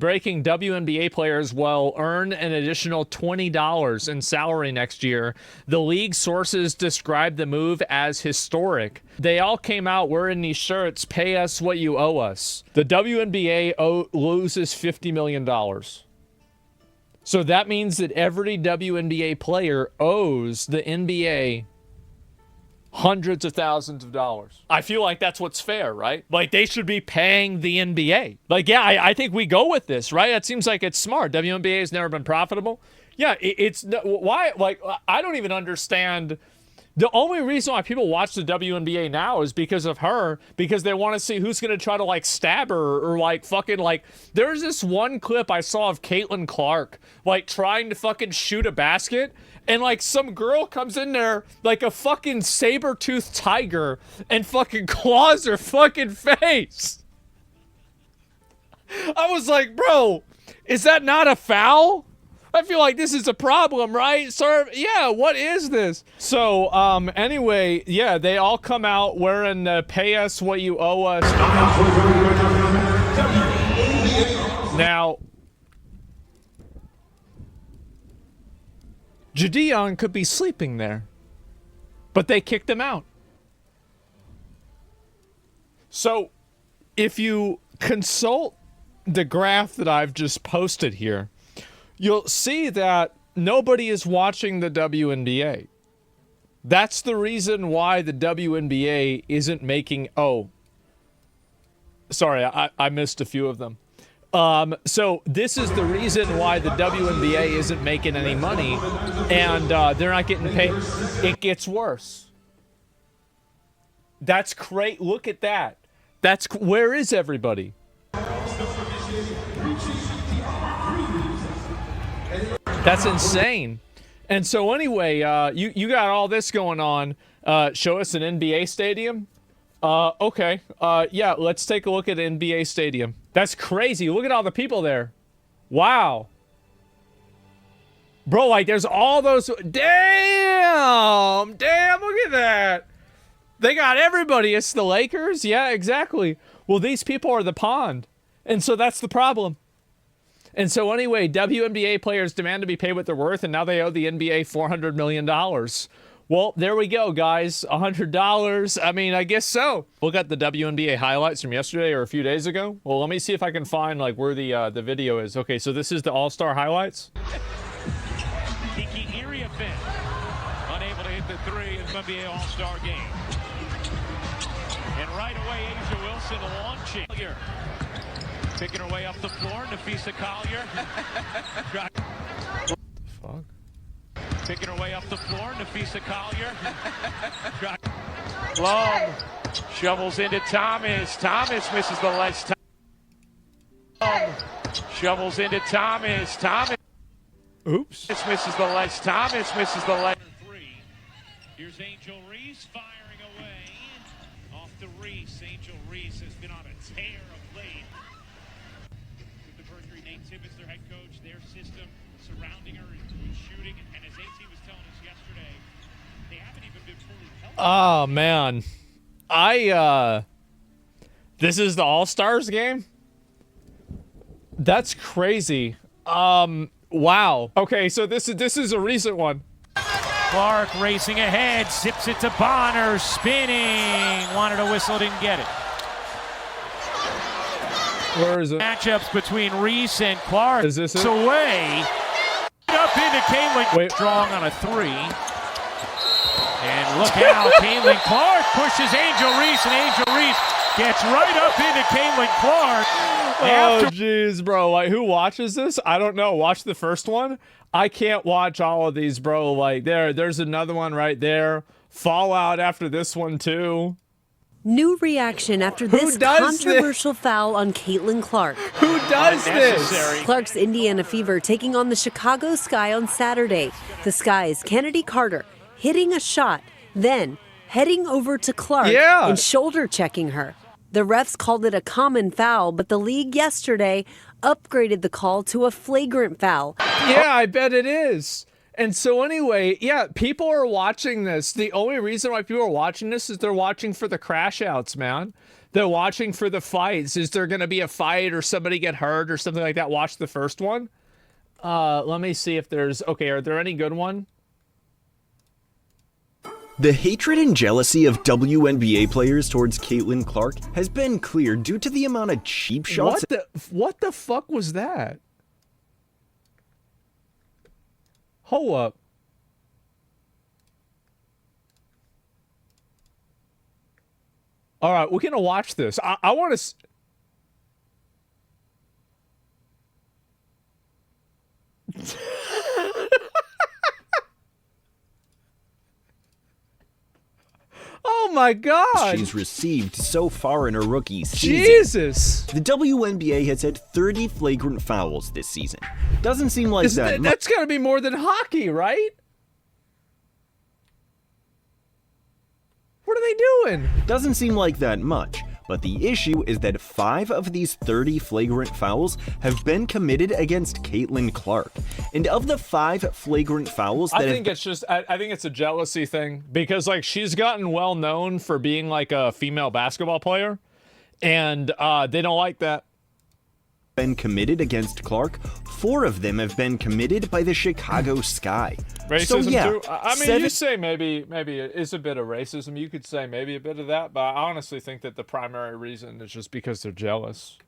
Breaking WNBA players will earn an additional $20 in salary next year. The league sources describe the move as historic. They all came out wearing these shirts, "Pay us what you owe us." The WNBA loses $50 million. So that means that every WNBA player owes the NBA hundreds of thousands of dollars. I feel like that's what's fair, right? Like, they should be paying the NBA. Like, yeah, I think we go with this, right? It seems like it's smart. WNBA has never been profitable. Yeah, it's why, like, I don't even understand. The only reason why people watch the WNBA now is because of her, because they want to see who's going to try to, like, stab her or, like, fucking, like, there's this one clip I saw of Caitlin Clark, like, trying to fucking shoot a basket, and, like, some girl comes in there like a fucking saber-toothed tiger and fucking claws her fucking face. I was like, bro, is that not a foul? I feel like this is a problem, right? Sir, yeah, what is this? So, anyway, yeah, they all come out wearing the "Pay us what you owe us." Now, Gideon could be sleeping there, but they kicked him out. So, if you consult the graph that I've just posted here, you'll see that nobody is watching the WNBA. That's the reason why the WNBA isn't making... Oh, sorry, I missed a few of them. So this is the reason why the WNBA isn't making any money, and they're not getting paid. It gets worse. That's great. Look at that. Where is everybody? That's insane. And so anyway, you got all this going on. Show us an NBA stadium? Okay. Yeah, let's take a look at an NBA stadium. That's crazy. Look at all the people there. Wow. Bro, like, there's all those... Damn! Look at that. They got everybody. It's the Lakers? Yeah, exactly. Well, these people are the pond. And so that's the problem. And so anyway, WNBA players demand to be paid what they're worth, and now they owe the NBA $400 million. Well, there we go, guys. $100. I mean, I guess so. Look at the WNBA highlights from yesterday or a few days ago. Well, let me see if I can find, like, where the video is. Okay, so this is the All-Star highlights. Kiki Iriafen, unable to hit the three in the NBA All-Star game. And right away, Asia Wilson launching. Picking her way up the floor, Nafisa Collier. What the fuck? Picking her way up the floor, Nafisa Collier. Love shovels into Thomas. Thomas misses the last time. Shovels into Thomas. Thomas. Oops. Misses the last. Thomas misses the last. Here's Angel Reese firing away. Off to Reese. Angel Reese has been on a tear of late. With the Mercury, Nate Tibbetts, their head coach, their system surrounding her and shooting. And as AT was telling us yesterday, they haven't even been fully healthy. Oh, man. This is the All-Stars game? That's crazy. Wow. Okay, so this is a recent one. Clark racing ahead, zips it to Bonner, spinning. Wanted a whistle, didn't get it. Where is it? Matchups between Reese and Clark. Is this it? Away. Up into Caitlin. Strong on a three. And look out, Caitlin Clark pushes Angel Reese, and Angel Reese gets right up into Caitlin Clark. Oh, jeez, bro. Like, who watches this? I don't know. Watch the first one. I can't watch all of these, bro. Like, there's another one right there. Fallout after this one, too. New reaction after this controversial foul on Caitlin Clark. Who does this? Clark's Indiana Fever taking on the Chicago Sky on Saturday. The Sky's Kennedy Carter hitting a shot, then heading over to Clark and shoulder checking her. The refs called it a common foul, but the league yesterday upgraded the call to a flagrant foul. Yeah, I bet it is. And so anyway, yeah, people are watching this. The only reason why people are watching this is they're watching for the crash outs, man. They're watching for the fights. Is there going to be a fight or somebody get hurt or something like that? Watch the first one. Let me see if there's... Okay, are there any good one? The hatred and jealousy of WNBA players towards Caitlin Clark has been clear due to the amount of cheap shots. What the fuck was that? Hold up. All right, we're going to watch this. I want to... Oh my God! She's received so far in her rookie season. Jesus! The WNBA has had 30 flagrant fouls this season. Doesn't seem like that much. That's gotta be more than hockey, right? What are they doing? Doesn't seem like that much. But the issue is that 5 of these 30 flagrant fouls have been committed against Caitlin Clark. And of the 5 flagrant fouls that I think it's a jealousy thing, because like she's gotten well known for being like a female basketball player, and they don't like that. Been committed against Clark, 4 of them have been committed by the Chicago Sky. Racism so, yeah, too? I mean, you say maybe it is a bit of racism. You could say maybe a bit of that, but I honestly think that the primary reason is just because they're jealous.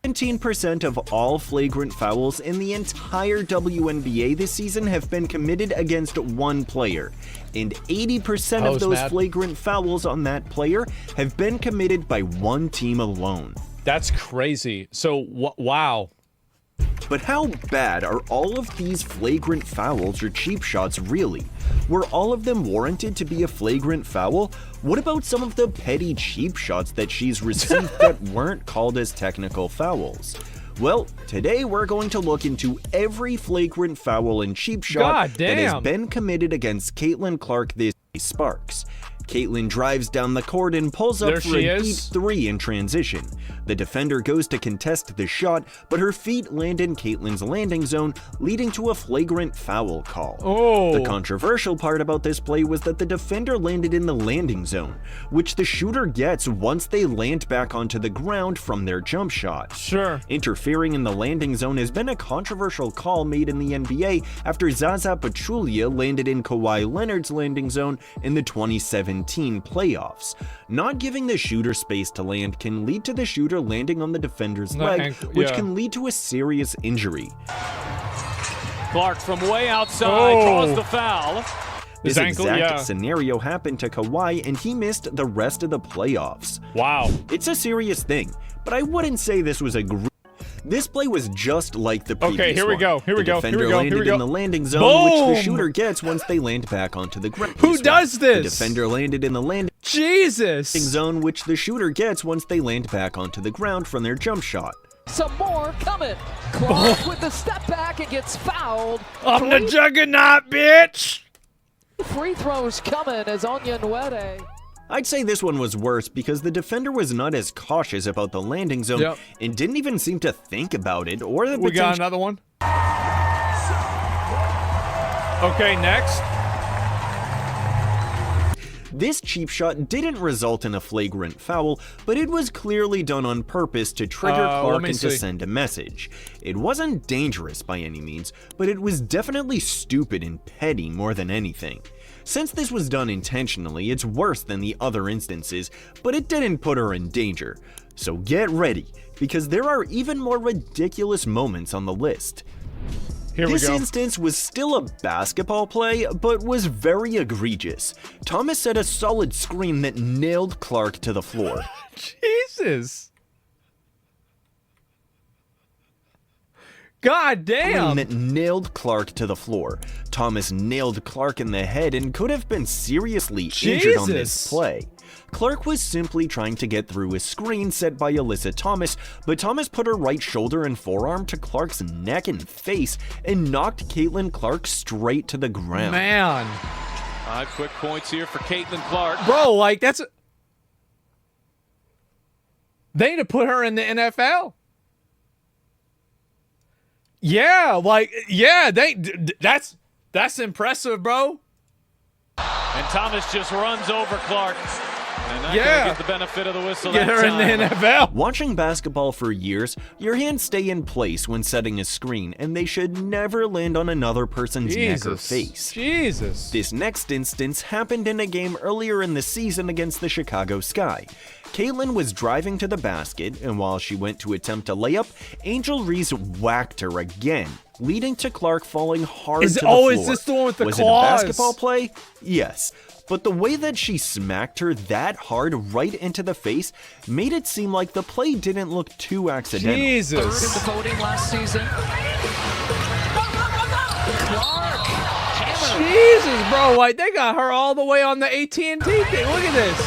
17% of all flagrant fouls in the entire WNBA this season have been committed against one player, and 80% of those flagrant fouls on that player have been committed by one team alone. That's crazy. So, wow. But how bad are all of these flagrant fouls or cheap shots really? Were all of them warranted to be a flagrant foul? What about some of the petty cheap shots that she's received that weren't called as technical fouls? Well, today we're going to look into every flagrant foul and cheap shot that has been committed against Caitlin Clark this Sparks. Caitlin drives down the court and pulls up for a deep 3 in transition. The defender goes to contest the shot, but her feet land in Caitlin's landing zone, leading to a flagrant foul call. The controversial part about this play was that the defender landed in the landing zone, which the shooter gets once they land back onto the ground from their jump shot. Interfering in the landing zone has been a controversial call made in the NBA after Zaza Pachulia landed in Kawhi Leonard's landing zone in the 2017 playoffs. Not giving the shooter space to land can lead to the shooter landing on the defender's leg, which can lead to a serious injury. Clark from way outside draws the foul. This exact scenario happened to Kawhi, and he missed the rest of the playoffs. Wow. It's a serious thing, but I wouldn't say this was a This play was just like the previous one. Okay, here we go. The defender landed in the landing zone, which the shooter gets once they land back onto the ground. Who does this? The defender landed in the landing zone, which the shooter gets once they land back onto the ground from their jump shot. Some more coming. Clark with the step back and gets fouled. I'm the juggernaut, bitch! Free throws coming as Onyenwere. I'd say this one was worse because the defender was not as cautious about the landing zone and didn't even seem to think about it or the potential. We got another one. Okay, next. This cheap shot didn't result in a flagrant foul, but it was clearly done on purpose to trigger Clark and to send a message. It wasn't dangerous by any means, but it was definitely stupid and petty more than anything. Since this was done intentionally, it's worse than the other instances, but it didn't put her in danger. So get ready, because there are even more ridiculous moments on the list. This instance was still a basketball play, but was very egregious. Thomas set a solid screen that nailed Clark to the floor. Jesus. God damn! That nailed Clark to the floor. Thomas nailed Clark in the head and could have been seriously injured on this play. Clark was simply trying to get through a screen set by Alyssa Thomas, but Thomas put her right shoulder and forearm to Clark's neck and face and knocked Caitlin Clark straight to the ground. Man. 5 quick points here for Caitlin Clark. Bro, like they need to put her in the NFL. Yeah, like, yeah, that's impressive, bro. And Thomas just runs over Clark. And Not Yeah. gonna get the benefit of the whistle Get that her in the time. NFL. Watching basketball for years, your hands stay in place when setting a screen, and they should never land on another person's neck or face. Jesus. This next instance happened in a game earlier in the season against the Chicago Sky. Caitlin was driving to the basket, and while she went to attempt a layup, Angel Reese whacked her again, leading to Clark falling hard to the floor. Is this the one with the Was claws? it a basketball play? Yes. But the way that she smacked her that hard right into the face made it seem like the play didn't look too accidental. Third in Jesus. the voting last season. Clark. Hammer. Jesus, bro. Like, they got her all the way on the AT&T thing. Look at this.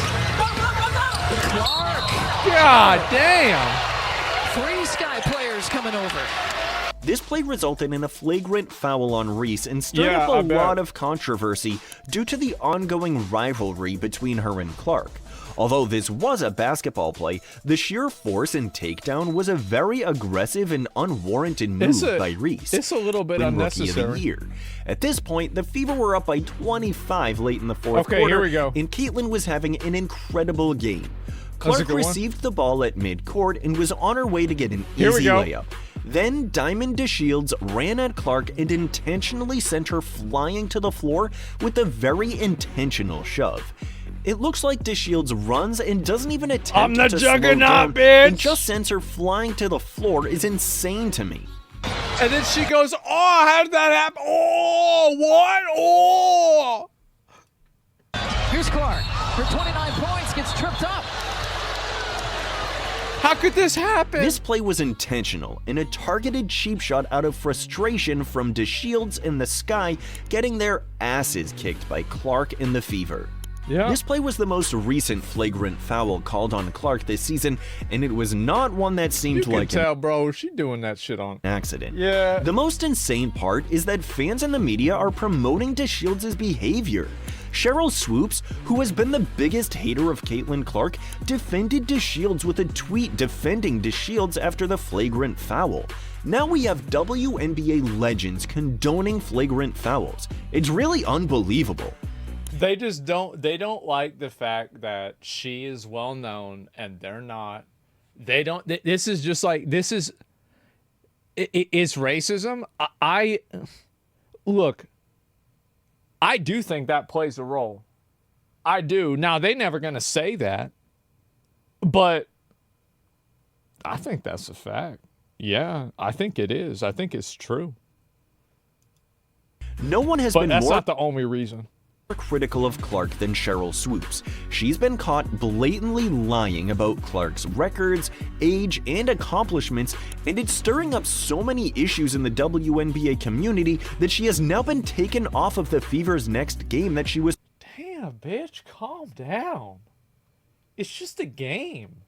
Clark. God damn. 3 Sky players coming over. This play resulted in a flagrant foul on Reese and stirred Yeah, up I a bet. lot of controversy due to the ongoing rivalry between her and Clark. Although this was a basketball play, the sheer force and takedown was a very aggressive and unwarranted move by Reese. It's a little bit Win Rookie of the unnecessary. Year. At this point, the Fever were up by 25 late in the fourth Okay, quarter, here we go. and Caitlin was having an incredible game. That's a Clark good one. received the ball at midcourt and was on her way to get an Here we easy go. layup. Then Diamond DeShields ran at Clark and intentionally sent her flying to the floor with a very intentional shove. It looks like DeShields runs and doesn't even attempt I'm the to slow juggernaut, down bitch! and just sends her flying to the floor is insane to me. And then she goes, oh, how did that happen? Oh, what? Oh. Here's Clark. For 29 points, gets tripped up. How could this happen? This play was intentional, and a targeted cheap shot out of frustration from DeShields and the Sky getting their asses kicked by Clark and the Fever. Yeah. This play was the most recent flagrant foul called on Clark this season, and it was not one that seemed You can like an tell, bro. She doing that shit on. accident. Yeah. The most insane part is that fans and the media are promoting DeShields' behavior. Cheryl Swoops, who has been the biggest hater of Caitlin Clark, defended DeShields with a tweet defending DeShields after the flagrant foul. Now we have WNBA legends condoning flagrant fouls. It's really unbelievable. They just don't like the fact that she is well known and they're not. They don't. This is just like, this is, it's racism. I look, I do think that plays a role. I do. Now, they never going to say that, but I think that's a fact. Yeah, I think it is. I think it's true. No one has But been that's more not the only reason. critical of Clark than Cheryl Swoops. She's been caught blatantly lying about Clark's records, age, and accomplishments, and it's stirring up so many issues in the WNBA community that she has now been taken off of the Fever's next game that she was. Damn, bitch, calm down. It's just a game.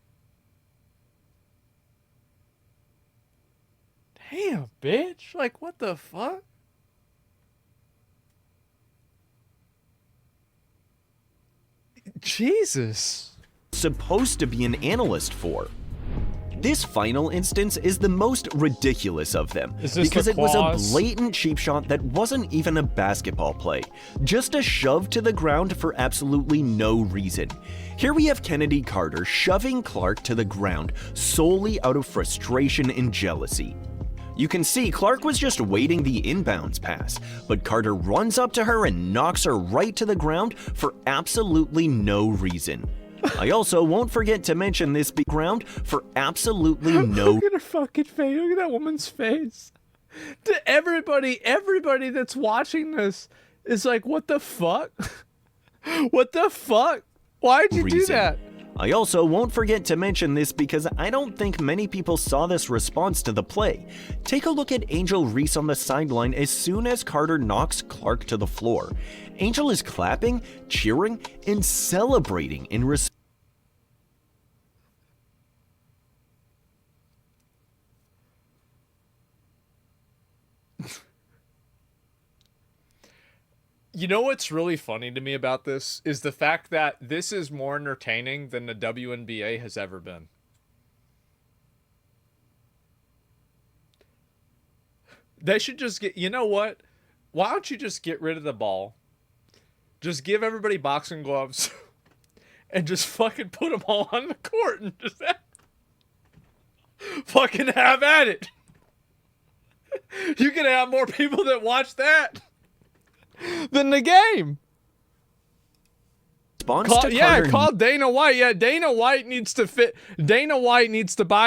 Damn, bitch. Like, what the fuck? Jesus. supposed to be an analyst for. This final instance is the most ridiculous of them, Is this because the it was claws? a blatant cheap shot that wasn't even a basketball play, just a shove to the ground for absolutely no reason. Here we have CatDany Carter shoving Clark to the ground solely out of frustration and jealousy. You can see Clark was just waiting the inbounds pass, but Carter runs up to her and knocks her right to the ground for absolutely no reason. I also won't forget to mention this ground for absolutely no. Look at her fucking face. Look at that woman's face. To everybody that's watching this is like, what the fuck? What the fuck? Why'd you do reason. that? I also won't forget to mention this because I don't think many people saw this response to the play. Take a look at Angel Reese on the sideline as soon as Carter knocks Clark to the floor. Angel is clapping, cheering, and celebrating in response. You know what's really funny to me about this is the fact that this is more entertaining than the WNBA has ever been. They should just get, you know what? Why don't you just get rid of the ball? Just give everybody boxing gloves and just fucking put them all on the court and just fucking have at it. You can have more people that watch that than the game. Call Dana White. Yeah, Dana White needs to buy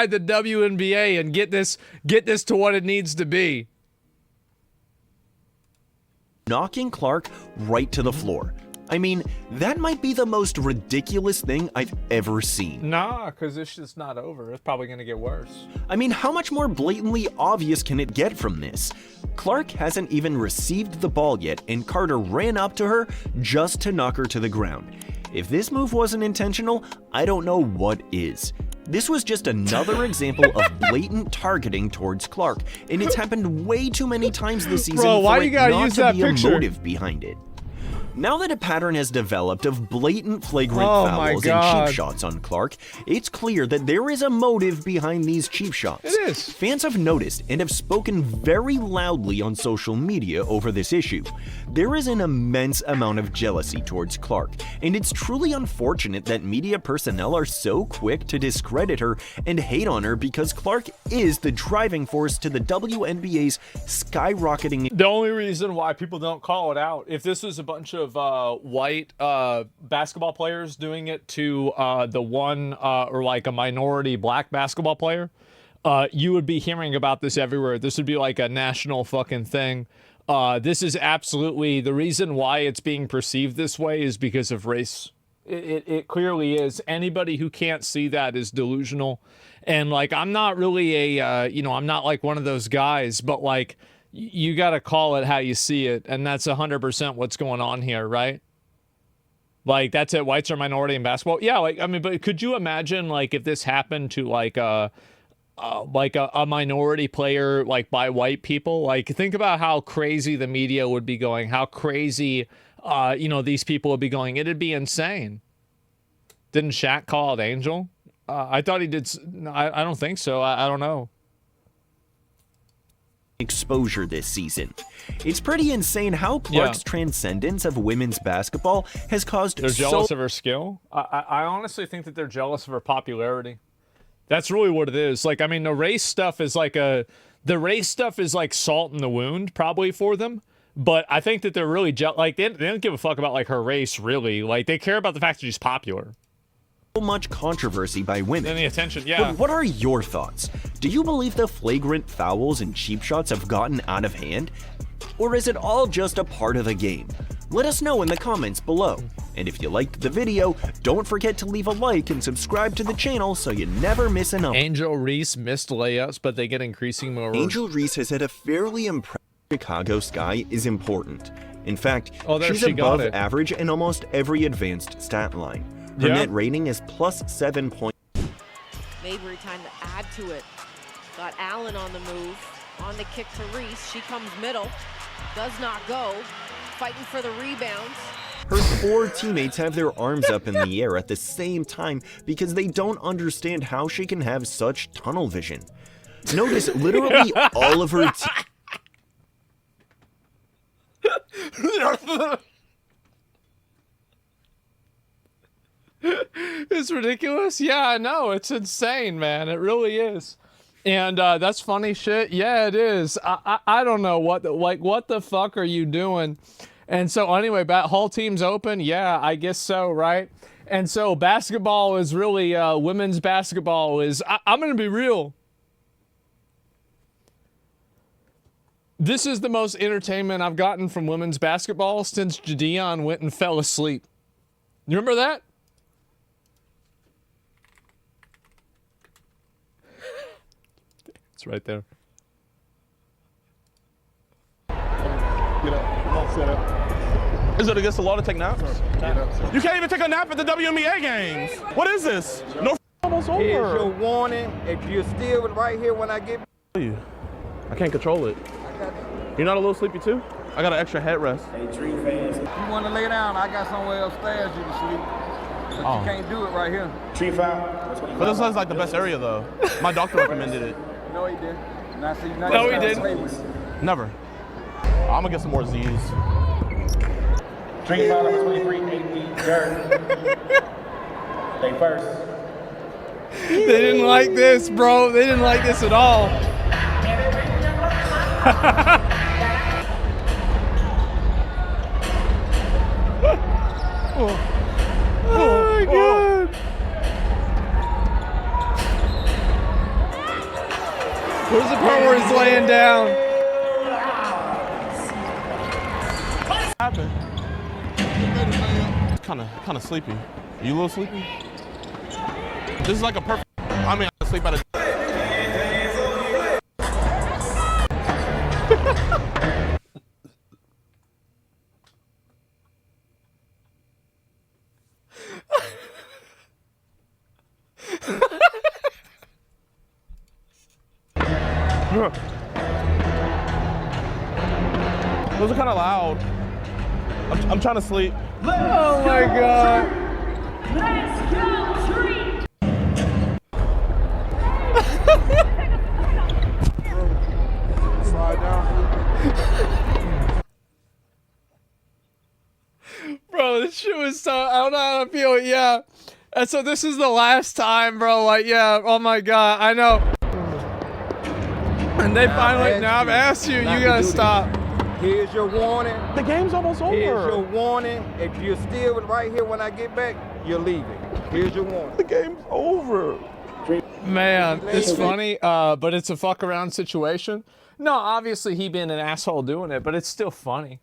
the WNBA and get this to what it needs to be. Knocking Clark right to the floor. I mean, that might be the most ridiculous thing I've ever seen. Nah, because it's just not over. It's probably going to get worse. I mean, how much more blatantly obvious can it get from this? Clark hasn't even received the ball yet, and Carter ran up to her just to knock her to the ground. If this move wasn't intentional, I don't know what is. This was just another example of blatant targeting towards Clark, and it's happened way too many times this season for it not to be a motive behind it. Now that a pattern has developed of blatant flagrant fouls and cheap shots on Clark, it's clear that there is a motive behind these cheap shots. It is. Fans have noticed and have spoken very loudly on social media over this issue. There is an immense amount of jealousy towards Clark, and it's truly unfortunate that media personnel are so quick to discredit her and hate on her because Clark is the driving force to the WNBA's skyrocketing. The only reason why people don't call it out, if this was a bunch of white basketball players doing it to the one or like a minority black basketball player, you would be hearing about this everywhere. This would be like a national fucking thing. This is absolutely the reason why it's being perceived this way is because of race. It clearly is. Anybody who can't see that is delusional. And like, I'm not really I'm not like one of those guys, but like, you got to call it how you see it, and that's 100% what's going on here, right? Like, that's it. Whites are minority in basketball. Yeah, like, I mean, but could you imagine, like, if this happened to, like a minority player, like, by white people? Like, think about how crazy the media would be going, how crazy, these people would be going. It'd be insane. Didn't Shaq call it Angel? I thought he did. I don't think so. I don't know. Exposure this season. It's pretty insane how Clark's transcendence of women's basketball has caused. They're jealous of her skill. I honestly think that they're jealous of her popularity. That's really what it is. Like, I mean, the race stuff is like salt in the wound probably for them. But I think that they're really like they don't give a fuck about like her race really. Like they care about the fact that she's popular. Much controversy by women. And the attention, But what are your thoughts? Do you believe the flagrant fouls and cheap shots have gotten out of hand? Or is it all just a part of the game? Let us know in the comments below. And if you liked the video, don't forget to leave a like and subscribe to the channel so you never miss an update. Angel Reese missed layups, but they get increasing more. Angel Reese has had a fairly impressive Chicago Sky is important. In fact, she's above average in almost every advanced stat line. Her net rating is +7 points. Mabry time to add to it. Got Allen on the move. On the kick to Reese. She comes middle. Does not go. Fighting for the rebounds. Her 4 teammates have their arms up in the air at the same time because they don't understand how she can have such tunnel vision. Notice literally all of her It's ridiculous. Yeah, I know. It's insane, man. It really is. And that's funny shit. Yeah, it is. I don't know what the fuck are you doing? And so anyway, whole team's open. Yeah, I guess so, right? And so basketball is really women's basketball is. I'm gonna be real. This is the most entertainment I've gotten from women's basketball since Jadion went and fell asleep. You remember that? It's right there. Get up. Come on, sit up. Is it against the law to take naps? You can't even take a nap at the WNBA games. What is this? No almost over. Here's your warning. If you're still right here when I get you, I can't control it. You're not a little sleepy too? I got an extra headrest. Hey, Tree fans. If you want to lay down, I got somewhere upstairs you can sleep. But you can't do it right here. Tree foul. But this is like the best area though. My doctor recommended it. No, he didn't. No, he didn't. Never. I'm gonna get some more Z's. Tree foul number 23, 8 feet. They first. They didn't like this, bro. They didn't like this at all. Oh my God. Where's the part where he's laying down? What happened? Kind of sleepy. Are you a little sleepy? This is like a perfect. I mean, I sleep at a. Those are kind of loud. I'm trying to sleep. Oh my God. Let's go, Tree! Slide down. Bro, this shit was so, I don't know how to feel, yeah. And so this is the last time, bro, like, yeah, oh my God, I know. And they finally, now I've asked you, you gotta stop. Here's your warning. The game's almost over. Here's your warning. If you're still right here when I get back, you're leaving. Here's your warning. The game's over. Man, it's funny, but it's a fuck around situation. No, obviously he being an asshole doing it, but it's still funny.